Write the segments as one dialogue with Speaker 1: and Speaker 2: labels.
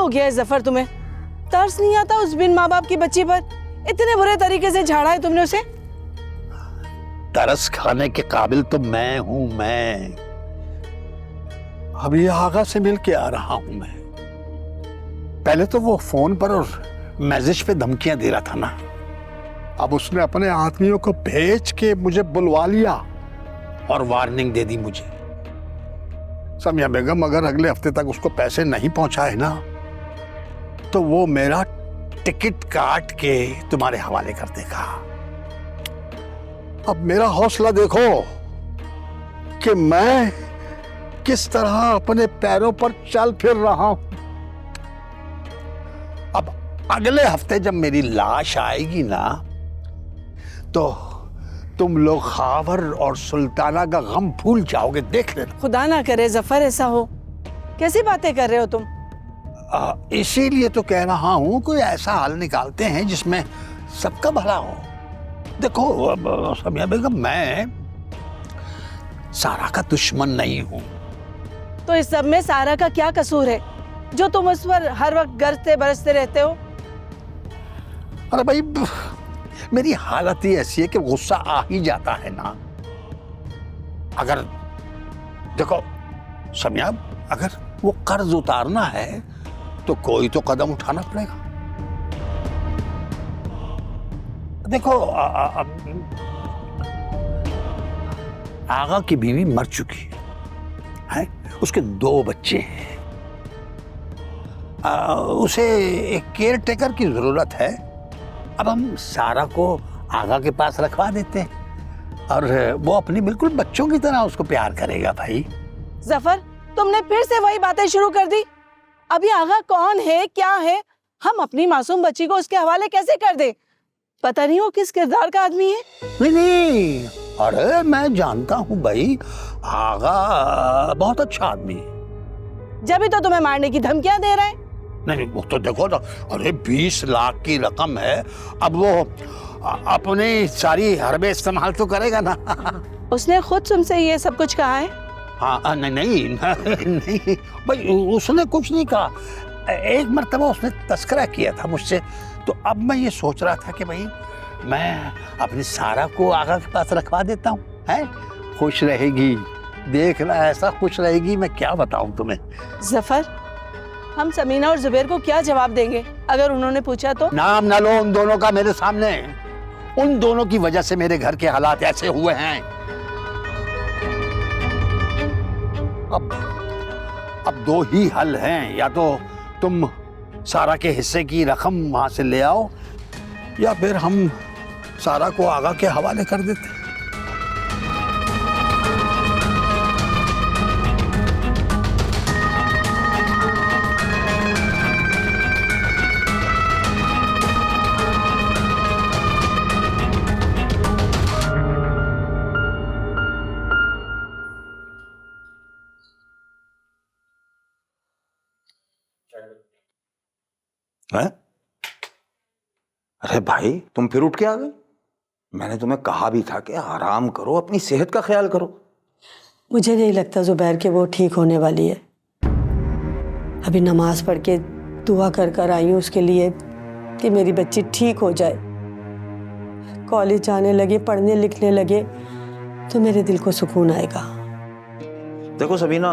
Speaker 1: गया है जफर तुम्हें? तरस नहीं आता उस बिन माँ बाप की बच्ची पर? इतने बुरे तरीके से झाड़ा है तुमने उसे।
Speaker 2: तरस खाने के काबिल तो मैं हूं। मैं अभी आगा से मिल के आ रहा हूं। मैं पहले तो वो फोन पर और मैसेज पे धमकियां दे रहा था ना, अब उसने अपने आदमियों को भेज के मुझे बुलवा लिया और वार्निंग दे दी मुझे। समिया बेगम अगर अगले हफ्ते तक उसको पैसे नहीं पहुंचाए ना तो वो मेरा टिकट काट के तुम्हारे हवाले कर देगा। अब मेरा हौसला देखो कि मैं किस तरह अपने पैरों पर चल फिर रहा हूं। अब अगले हफ्ते जब मेरी लाश आएगी ना तो तुम लोग खावर और सुल्ताना का गम भूल जाओगे, देख लेना।
Speaker 1: खुदा ना करे जफर ऐसा हो। कैसी बातें कर रहे हो तुम?
Speaker 2: इसीलिए तो कह रहा हूं कोई ऐसा हल निकालते हैं जिसमें सबका भला हो। देखो समिया बेगम, मैं सारा का दुश्मन नहीं हूं।
Speaker 1: तो इस सब में सारा का क्या कसूर है जो तुम उस पर हर वक्त गरजते बरसते रहते हो?
Speaker 2: अरे भाई, मेरी हालत ही ऐसी है कि गुस्सा आ ही जाता है ना। अगर देखो समिया, अगर वो कर्ज उतारना है तो कोई तो कदम उठाना पड़ेगा। देखो आगा की बीवी मर चुकी है, उसके 2 बच्चे हैं। उसे एक केयर टेकर की जरूरत है। अब हम सारा को आगा के पास रखवा देते हैं और वो अपनी बिल्कुल बच्चों की तरह उसको प्यार करेगा। भाई
Speaker 1: जफर, तुमने फिर से वही बातें शुरू कर दी। अभी आगा कौन है, क्या है, हम अपनी मासूम बच्ची को उसके हवाले कैसे कर दे? पता नहीं हो किस किरदार का आदमी है।
Speaker 2: नहीं, अरे मैं जानता हूँ भाई, आगा बहुत अच्छा आदमी है।
Speaker 1: जब भी तो तुम्हें मारने की धमकियां दे रहा है।
Speaker 2: नहीं, वो तो देखो ना, अरे 20 लाख की रकम है। अब वो अपनी सारी हरबे इस्तेमाल तो करेगा ना।
Speaker 1: उसने खुद तुमसे ये सब कुछ कहा है?
Speaker 2: हाँ, नहीं भाई, उसने कुछ नहीं कहा। एक मर्तबा उसने तस्करा किया था मुझसे। तो अब मैं ये सोच रहा था कि भाई मैं अपनी सारा को आगा के पास रखवा देता हूँ, है? खुश रहेगी, देखना ऐसा खुश रहेगी, मैं क्या बताऊं तुम्हें।
Speaker 1: जफर, हम समीना और जुबैर को क्या जवाब देंगे अगर उन्होंने पूछा तो?
Speaker 2: नाम ना लो उन दोनों का मेरे सामने। उन दोनों की वजह से मेरे घर के हालात ऐसे हुए हैं। अब 2 ही हल हैं, या तो तुम सारा के हिस्से की रकम वहां से ले आओ या फिर हम सारा को आगा के हवाले कर देते।
Speaker 3: है? अरे भाई, तुम फिर उठ के आ गए। मैंने तुम्हें कहा भी था कि आराम करो, अपनी सेहत का ख्याल करो।
Speaker 4: मुझे नहीं लगता जुबैर के वो ठीक होने वाली है। अभी नमाज पढ़ के दुआ कर कर आई हूँ उसके लिए कि मेरी बच्ची ठीक हो जाए। कॉलेज जाने लगे, पढ़ने लिखने लगे तो मेरे दिल को सुकून आएगा।
Speaker 3: देखो सबीना,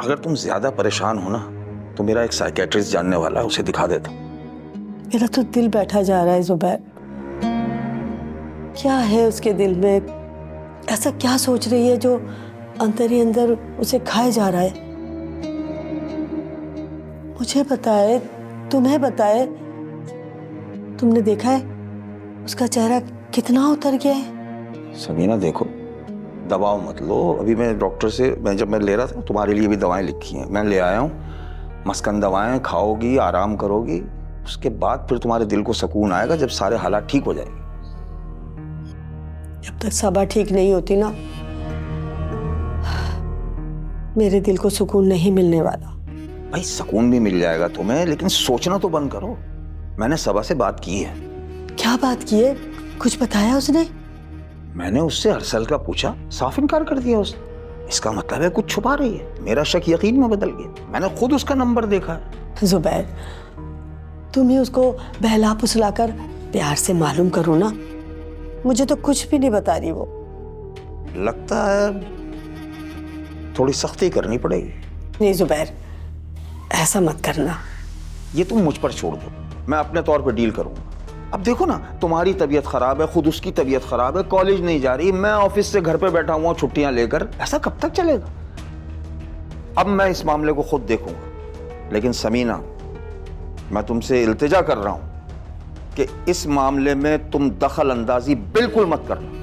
Speaker 3: अगर तुम ज्यादा परेशान हो ना तो मेरा एक साइकेट्रिस्ट जानने वाला है, उसे दिखा देता।
Speaker 4: मेरा तो दिल बैठा जा रहा है जुबैर। क्या है उसके दिल में? ऐसा क्या सोच रही है जो अंदर ही अंदर उसे खाए जा रहा है? मुझे बताए, तुम्हें बताए, तुमने देखा है उसका चेहरा कितना उतर गया है?
Speaker 3: सबीना देखो, दवाओ मत लो। अभी मैं डॉक्टर से जब मैं ले रहा था तुम्हारे लिए भी दवाएं लिखी हैं, मैं ले आया हूँ। मस्कन दवाएं खाओगी, आराम करोगी, उसके बाद फिर तुम्हारे दिल को सुकून आएगा जब सारे हालात ठीक हो जाएंगे।
Speaker 4: जब तक सबा ठीक नहीं होती ना, मेरे दिल को सुकून नहीं मिलने वाला।
Speaker 3: भाई सुकून भी मिल जाएगा तुम्हें, लेकिन सोचना तो बंद करो। मैंने सबा से बात की है।
Speaker 4: क्या बात की है? कुछ बताया उसने?
Speaker 3: मैंने उससे हर्षल का पूछा, साफ इनकार कर दिया उसने। इसका मतलब है कुछ छुपा रही है। मेरा शक यकीन में बदल गया। मैंने खुद उसका नंबर देखा है।
Speaker 4: जुबैर, तुम ही उसको बहला फुसलाकर प्यार से मालूम करो ना। मुझे तो कुछ भी नहीं बता रही वो।
Speaker 3: लगता है थोड़ी सख्ती करनी पड़ेगी।
Speaker 4: नहीं जुबैर, ऐसा मत करना।
Speaker 3: ये तुम मुझ पर छोड़ दो, मैं अपने तौर पे डील करूंगा। अब देखो ना, तुम्हारी तबीयत खराब है, खुद उसकी तबीयत खराब है, कॉलेज नहीं जा रही, मैं ऑफिस से घर पे बैठा हुआ छुट्टियां लेकर, ऐसा कब तक चलेगा? अब मैं इस मामले को खुद देखूंगा। लेकिन समीना, मैं तुमसे इल्तिजा कर रहा हूं कि इस मामले में तुम दखल अंदाजी बिल्कुल मत करना।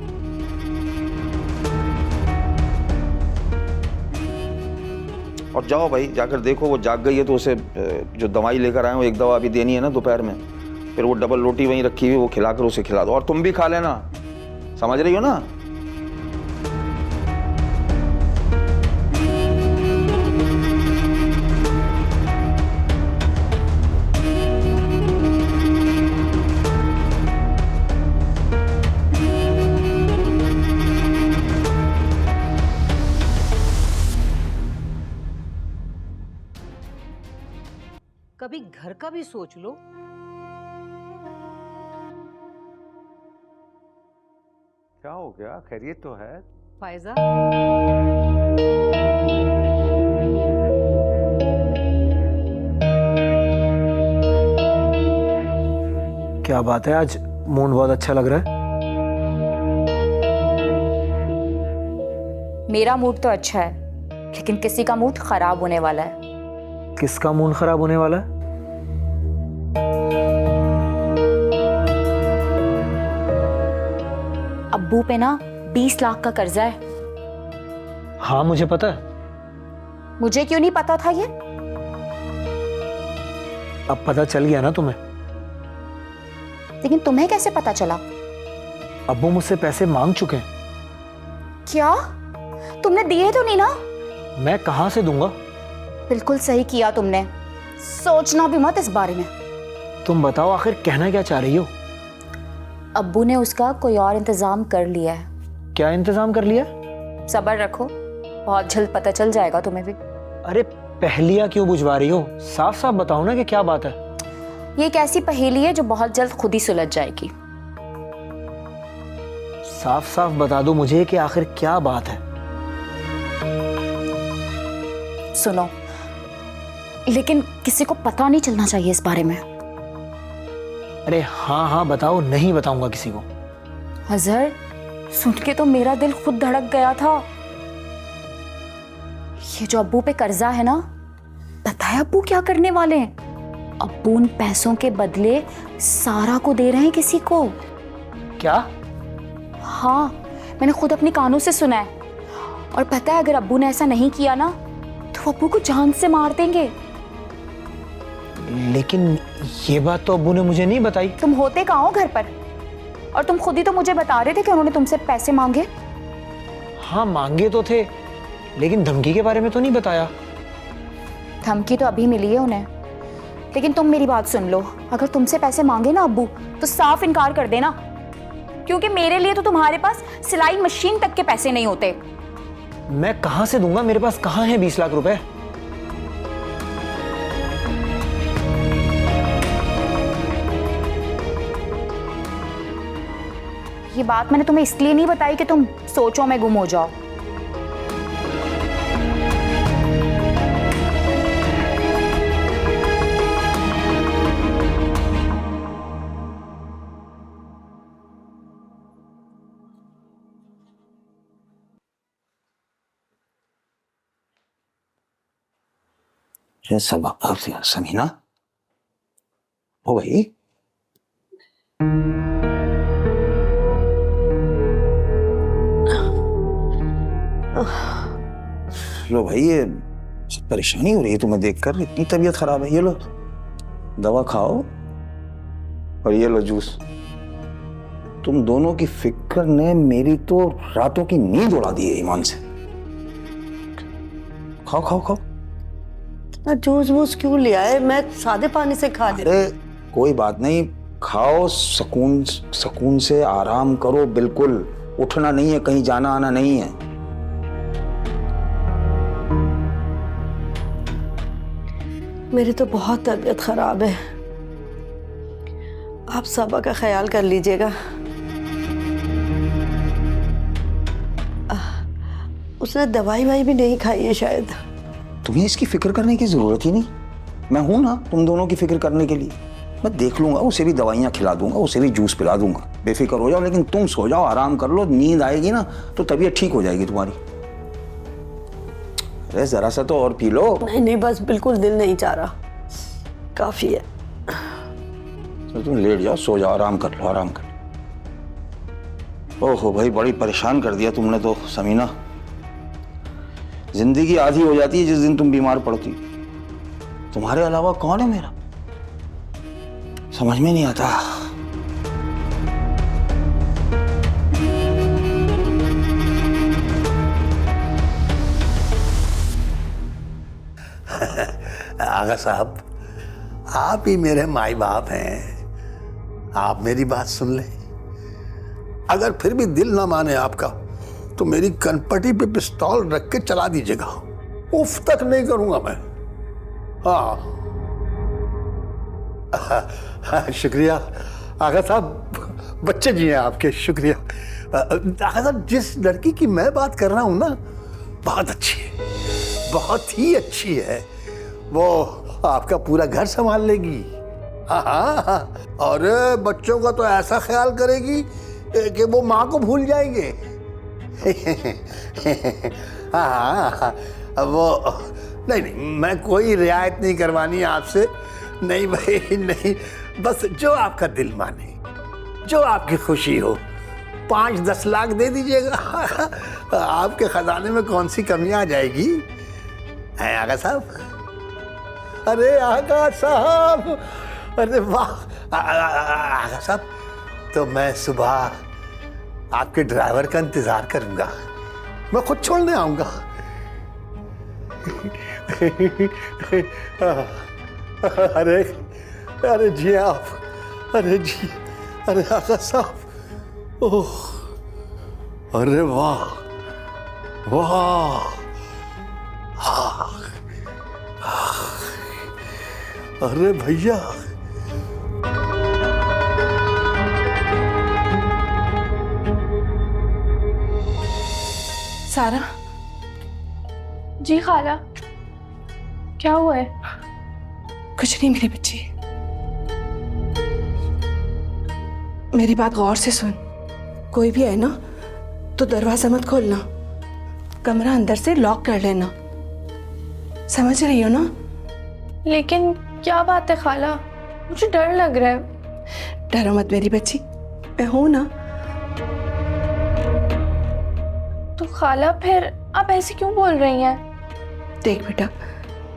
Speaker 3: और जाओ भाई, जाकर देखो वो जाग गई है तो उसे जो दवाई लेकर आए हो, एक दवा अभी देनी है ना दोपहर में, फिर वो डबल रोटी वहीं रखी हुई वो खिलाकर उसे खिला दो। और तुम भी खा लेना, समझ रही हो ना?
Speaker 5: कभी घर का भी सोच लो।
Speaker 2: क्या हो गया? खैरियत तो है?
Speaker 5: फायजा,
Speaker 6: क्या बात है, आज मूड बहुत अच्छा लग रहा है।
Speaker 7: मेरा मूड तो अच्छा है, लेकिन किसी का मूड खराब होने वाला है।
Speaker 6: किसका मूड खराब होने वाला है?
Speaker 7: अब्बू पे ना 20 लाख का कर्जा है।
Speaker 6: हाँ मुझे पता है।
Speaker 7: मुझे क्यों नहीं पता था ये?
Speaker 6: अब पता चल गया ना तुम्हें।
Speaker 7: लेकिन तुम्हें कैसे पता चला?
Speaker 6: अब्बू मुझसे पैसे मांग चुके हैं।
Speaker 7: क्या? तुमने दिए तो नहीं ना?
Speaker 6: मैं कहाँ से दूंगा?
Speaker 7: बिल्कुल सही किया तुमने, सोचना भी मत इस बारे में।
Speaker 6: तुम बताओ आखिर कहना क्या चाह रही हो?
Speaker 7: अब्बू ने उसका कोई और इंतजाम कर लिया है।
Speaker 6: क्या इंतजाम कर लिया?
Speaker 7: सब्र रखो, बहुत जल्द पता चल जाएगा तुम्हें भी।
Speaker 6: अरे पहेलियां क्यों बुझवा रही हो? साफ साफ बताओ ना कि क्या बात है।
Speaker 7: ये एक ऐसी पहेली है जो बहुत जल्द खुद ही सुलझ जाएगी।
Speaker 6: साफ साफ बता दो मुझे कि आखिर क्या बात है।
Speaker 7: सुनो, लेकिन किसी को पता नहीं चलना चाहिए इस बारे में।
Speaker 6: अरे हाँ हाँ बताओ, नहीं बताऊंगा किसी को।
Speaker 7: अजहर, सुन के तो मेरा दिल खुद धड़क गया था। ये जो अब्बू पे कर्जा है ना, पता है अब्बू क्या करने वाले हैं? अब्बू उन पैसों के बदले सारा को दे रहे हैं किसी को।
Speaker 6: क्या?
Speaker 7: हाँ, मैंने खुद अपने कानों से सुना है। और पता है अगर अब्बू ने ऐसा नहीं किया ना, तो अब्बू को जान से मार देंगे।
Speaker 6: लेकिन ये बात तो अब्बू ने मुझे नहीं बताई।
Speaker 7: तुम होते कहाँ हो घर पर? और तुम खुद ही तो मुझे बता रहे थे कि उन्होंने तुमसे पैसे मांगे।
Speaker 6: हाँ मांगे तो थे, लेकिन धमकी के बारे में तो नहीं बताया।
Speaker 7: धमकी तो अभी मिली है उन्हें, लेकिन तुम मेरी बात सुन लो। अगर तुमसे पैसे मांगे ना अब्बू, तो साफ इनकार कर देना, क्योंकि मेरे लिए तो तुम्हारे पास सिलाई मशीन तक के पैसे नहीं होते।
Speaker 6: मैं कहां से दूंगा? मेरे पास कहां है 20 लाख रुपए?
Speaker 7: ये बात मैंने तुम्हें इसलिए नहीं बताई कि तुम सोचों में गुम हो जाओ।
Speaker 3: ये सब समीना, ओ भाई, लो भाई, ये परेशानी हो रही है तुम्हें देखकर, इतनी तबीयत खराब है। ये लो दवा खाओ और ये लो जूस। तुम दोनों की फिक्र ने मेरी तो रातों की नींद उड़ा दी है ईमान से। खाओ खाओ खाओ।
Speaker 4: जूस वूस क्यों लिया है? मैं सादे पानी से खा ले।
Speaker 3: अरे कोई बात नहीं, खाओ, सुकून से आराम करो, बिल्कुल उठना नहीं है, कहीं जाना आना नहीं है।
Speaker 4: मेरी तो बहुत तबीयत खराब है, आप सबा का ख्याल कर लीजिएगा। उसने दवाई वाई भी नहीं खाई है शायद।
Speaker 3: तुम्हें इसकी फिक्र करने की जरूरत ही नहीं, मैं हूं ना तुम दोनों की फिक्र करने के लिए। मैं देख लूंगा, उसे भी दवाइयाँ खिला दूंगा, उसे भी जूस पिला दूंगा, बेफिक्र हो जाओ। लेकिन तुम सो जाओ, आराम कर लो, नींद आएगी ना तो तबीयत ठीक हो जाएगी तुम्हारी। अरे जरा सा तो और पी लो।
Speaker 4: नहीं नहीं, बस बिल्कुल दिल नहीं चाह रहा, काफी है।
Speaker 3: तो तुम लेट जाओ, सो जाओ, आराम कर लो, आराम कर लो। ओहो भाई, बड़ी परेशान कर दिया तुमने तो समीना। जिंदगी आधी हो जाती है जिस दिन तुम बीमार पड़ती। तुम्हारे अलावा कौन है मेरा, समझ में नहीं आता।
Speaker 2: आगा साहब, आप ही मेरे माई बाप हैं, आप मेरी बात सुन लें। अगर फिर भी दिल ना माने आपका तो मेरी कनपटी पे पिस्तौल रख के चला दीजिएगा, उफ तक नहीं करूंगा मैं। हाँ, शुक्रिया आगा साहब, बच्चे जी हैं आपके, शुक्रिया। आगा साहब, जिस लड़की की मैं बात कर रहा हूं ना, बहुत अच्छी है, बहुत ही अच्छी है। वो आपका पूरा घर संभाल लेगी। हाँ, और बच्चों का तो ऐसा ख्याल करेगी कि वो माँ को भूल जाएंगे। हाँ, वो नहीं नहीं, मैं कोई रियायत नहीं करवानी आपसे, नहीं भाई नहीं, बस जो आपका दिल माने, जो आपकी खुशी हो। 5-10 लाख दे दीजिएगा, आपके खजाने में कौन सी कमी आ जाएगी, है आगा साहब? अरे आगा साहब, अरे वाह आगा साहब, तो मैं सुबह आपके ड्राइवर का इंतजार करूंगा, मैं खुद छोड़ने आऊंगा। अरे अरे जी आप, अरे जी, अरे आगा साहब, ओह, अरे वाह वाह, अरे भैया,
Speaker 1: सारा,
Speaker 8: जी खाला, क्या हुआ है?
Speaker 1: कुछ नहीं मेरी बच्ची, मेरी बात गौर से सुन। कोई भी है ना तो दरवाजा मत खोलना, कमरा अंदर से लॉक कर लेना, समझ रही हो ना?
Speaker 8: लेकिन क्या बात है खाला, मुझे डर लग रहा है।
Speaker 1: डरो मत मेरी बच्ची, मैं हूं ना।
Speaker 8: तो खाला फिर आप ऐसे क्यों बोल रही हैं?
Speaker 1: देख बेटा,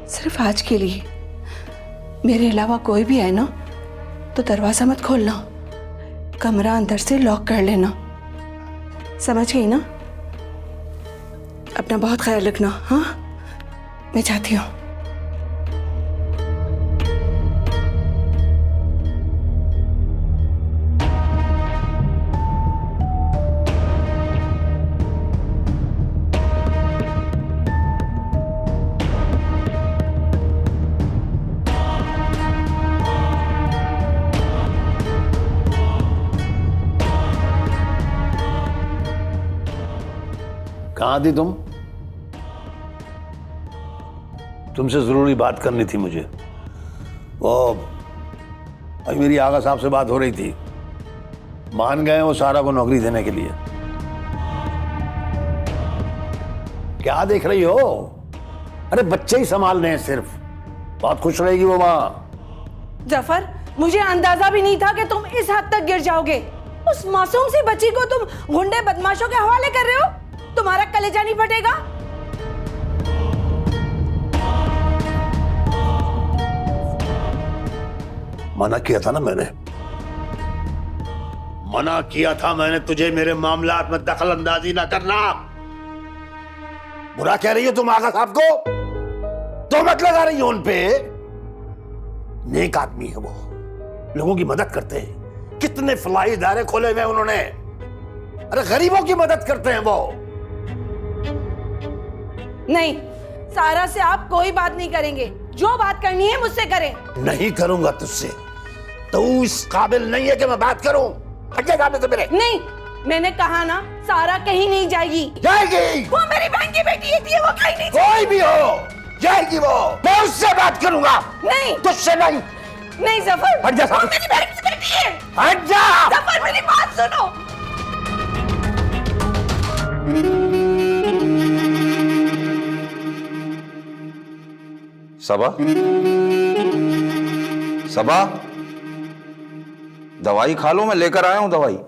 Speaker 1: सिर्फ आज के लिए, मेरे अलावा कोई भी है ना तो दरवाजा मत खोलना, कमरा अंदर से लॉक कर लेना, समझ गई ना? अपना बहुत ख्याल रखना। हाँ, मैं जाती हूँ।
Speaker 2: कहाँ थी तुम? तुमसे जरूरी बात करनी थी मुझे। वो अभी मेरी आगा साहब से बात हो रही थी, मान गए वो सारा को नौकरी देने के लिए। क्या देख रही हो? अरे बच्चे ही संभालने हैं सिर्फ, बहुत खुश रहेगी वो माँ।
Speaker 1: जफर, मुझे अंदाजा भी नहीं था कि तुम इस हद तक गिर जाओगे। उस मासूम सी बच्ची को तुम गुंडे बदमाशों के हवाले कर रहे हो, तुम्हारा कलेजा नहीं फटेगा?
Speaker 2: मना किया था ना मैंने, मना किया था मैंने तुझे मेरे मामलात में दखल अंदाजी ना करना। बुरा कह रही हो तुम आगा साहब को, तो मत लगा रही हो उन पे। नेक आदमी है वो, लोगों की मदद करते हैं, कितने फलाही इदारे खोले हुए उन्होंने, अरे गरीबों की मदद करते हैं वो।
Speaker 1: नहीं, सारा से आप कोई बात नहीं करेंगे। जो बात करनी है मुझसे करें।
Speaker 2: नहीं करूंगा तुझसे। तू इस काबिल नहीं है कि मैं बात करूं। हट जा सामने से मेरे।
Speaker 1: नहीं, मैंने कहा ना, सारा कहीं नहीं जाएगी।
Speaker 2: जाएगी।
Speaker 1: वो मेरी बहन की बेटी है, वो कहीं नहीं
Speaker 2: कोई भी हो, जाएगी वो। मैं उससे बात करूंगा।
Speaker 1: नहीं,
Speaker 2: तुझसे नहीं।
Speaker 1: नहीं जफर,
Speaker 2: हट जा
Speaker 1: वो
Speaker 2: सामने।
Speaker 1: मेरी बहन की बेटी है।
Speaker 2: हट जा।
Speaker 1: जफर मेरी बात सुनो।
Speaker 3: सबा, सबा, दवाई खा लो, मैं लेकर आया हूं दवाई।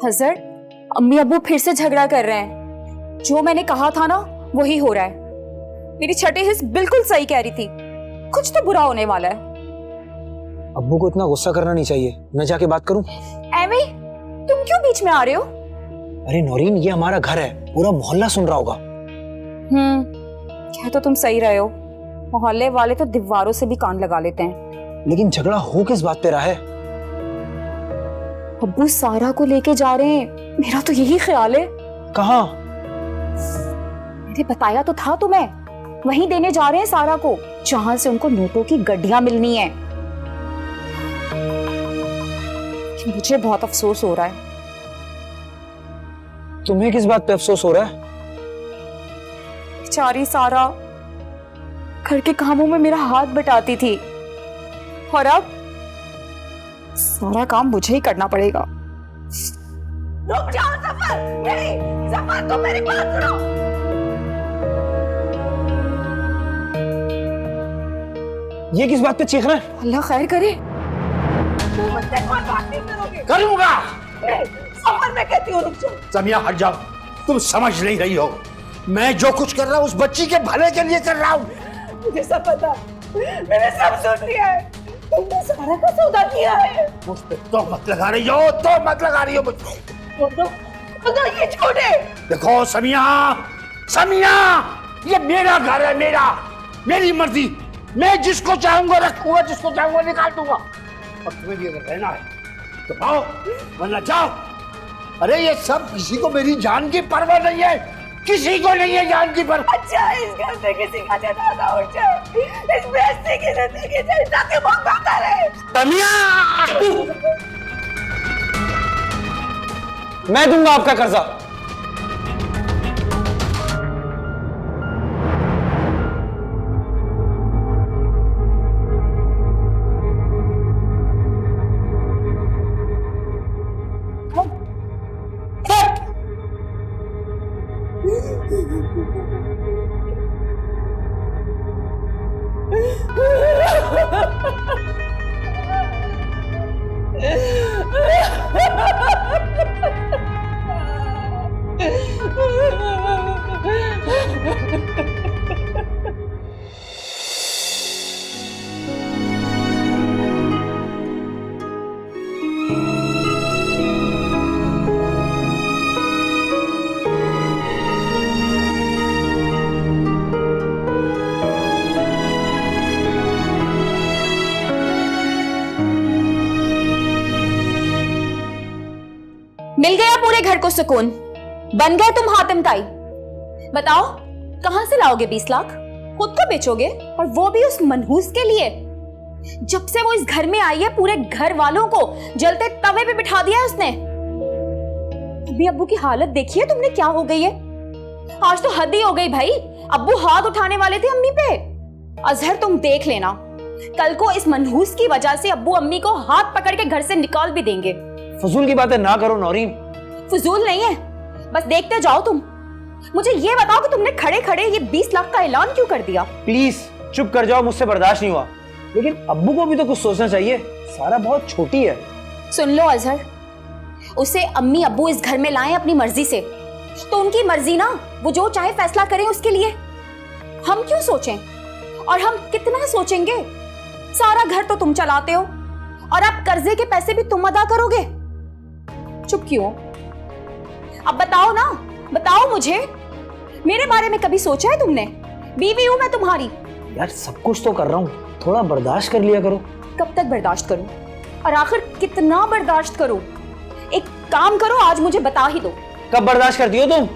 Speaker 7: हजर, अम्मी अब्बू फिर से झगड़ा कर रहे हैं। जो मैंने कहा था ना वही हो रहा है। मेरी छठी हिस्स बिल्कुल सही कह रही थी, कुछ तो बुरा होने वाला है।
Speaker 6: अब्बू को इतना गुस्सा करना नहीं चाहिए। मैं जाके बात करूं?
Speaker 7: एमी, तुम क्यों बीच में आ रहे हो?
Speaker 6: अरे नौरीन, ये हमारा घर है, पूरा मोहल्ला सुन रहा होगा।
Speaker 7: कह तो तुम सही रहे हो। मोहल्ले वाले तो दीवारों से भी कान लगा लेते हैं।
Speaker 6: लेकिन झगड़ा हो किस बात पे रहा है?
Speaker 7: अब्बू सारा को लेके जा रहे हैं, मेरा तो यही ख्याल है।
Speaker 6: कहाँ?
Speaker 7: मैंने बताया तो था तुम्हें, वहीं देने जा रहे हैं सारा को, जहां से उनको नोटों की गड्डियां मिलनी है। मुझे बहुत अफसोस हो रहा है।
Speaker 6: तुम्हें किस बात पे अफसोस हो रहा है?
Speaker 7: बेचारी सारा घर के कामों में मेरा हाथ बटाती थी, और अब सारा काम मुझे ही करना पड़ेगा।
Speaker 1: रुक जाओ जफर, नहीं जफर, तुम मेरी बात सुनो।
Speaker 6: ये किस बात पे चीख रहा है?
Speaker 7: अल्लाह खैर करे।
Speaker 1: तुम मुझसे कोई बात नहीं करोगे।
Speaker 2: करूंगा।
Speaker 1: नहीं, जफर, मैं कहती हूँ रुक जाओ।
Speaker 2: समिया हट जाओ, तुम समझ नहीं रही हो। मैं जो कुछ कर रहा हूँ उस बच्ची के भले के लिए कर रहा हूँ।
Speaker 1: मुझे सब पता, मैंने सब सुन लिया है। तुमने सारा का सौदा किया है।
Speaker 2: मुझ पे तो मत लगा रही हो, तो मत लगा रही हो मुझ पे।
Speaker 1: तो ये छोड़े।
Speaker 2: देखो समिया, समिया, ये मेरा घर है, मेरी मर्जी। मैं जिसको चाहूंगा रखूंगा, जिसको चाहूंगा निकाल दूंगा। और तुम्हें भी अगर रहना है तो आओ, वरना जाओ। अरे ये सब किसी को मेरी जान की परवाह नहीं है, किसी को नहीं है जान की परवाह।
Speaker 1: अच्छा, इस घर से किसी का जनाजा उठ जाए, इस बेइज्जती की जिंदगी से जाके मौत आता रहे।
Speaker 2: समिया,
Speaker 6: मैं दूंगा आपका कर्जा।
Speaker 7: मिल गया पूरे घर को सुकून, बन गए तुम हातिम ताई। बताओ कहां से लाओगे 20 लाख? खुद को बेचोगे, और वो भी उस मनहूस के लिए? जब से वो इस घर में आई है पूरे घर वालों को जलते तवे पे बिठा दिया है उसने। अभी अब्बू की हालत देखी है तुमने, क्या हो गई है? आज तो हद ही हो गई भाई। अब्बू हाथ उठाने वाले थे अम्मी पे। अजहर तुम देख लेना, कल को इस मनहूस की वजह से अब्बू अम्मी को हाथ पकड़ के घर से निकाल भी देंगे।
Speaker 6: फजूल की बातें ना करो नौरीन।
Speaker 7: फजूल नहीं है, बस देखते जाओ तुम। मुझे ये बताओ कि तुमने खड़े खड़े ये 20 लाख का ऐलान क्यों कर दिया?
Speaker 6: प्लीज चुप कर जाओ, मुझसे बर्दाश्त नहीं हुआ। लेकिन अब्बू को भी तो कुछ सोचना चाहिए, सारा बहुत छोटी है।
Speaker 7: सुन लो अजहर, उसे अम्मी अब्बू इस घर में लाए अपनी मर्जी से, तो उनकी मर्जी ना, वो जो चाहे फैसला करें उसके लिए। हम क्यों सोचें? और हम कितना सोचेंगे? सारा घर तो तुम चलाते हो और अब कर्जे के पैसे भी तुम अदा करोगे। चुप क्यों? अब बताओ ना, बताओ मुझे, मेरे बारे में कभी सोचा है तुमने? बीवी हूं मैं तुम्हारी।
Speaker 6: यार सब कुछ तो कर रहा हूँ, थोड़ा बर्दाश्त कर लिया करो।
Speaker 7: कब तक बर्दाश्त करूं? और आखिर कितना बर्दाश्त करूं? एक काम करो, आज मुझे बता ही दो।
Speaker 6: कब बर्दाश्त करती हो तुम?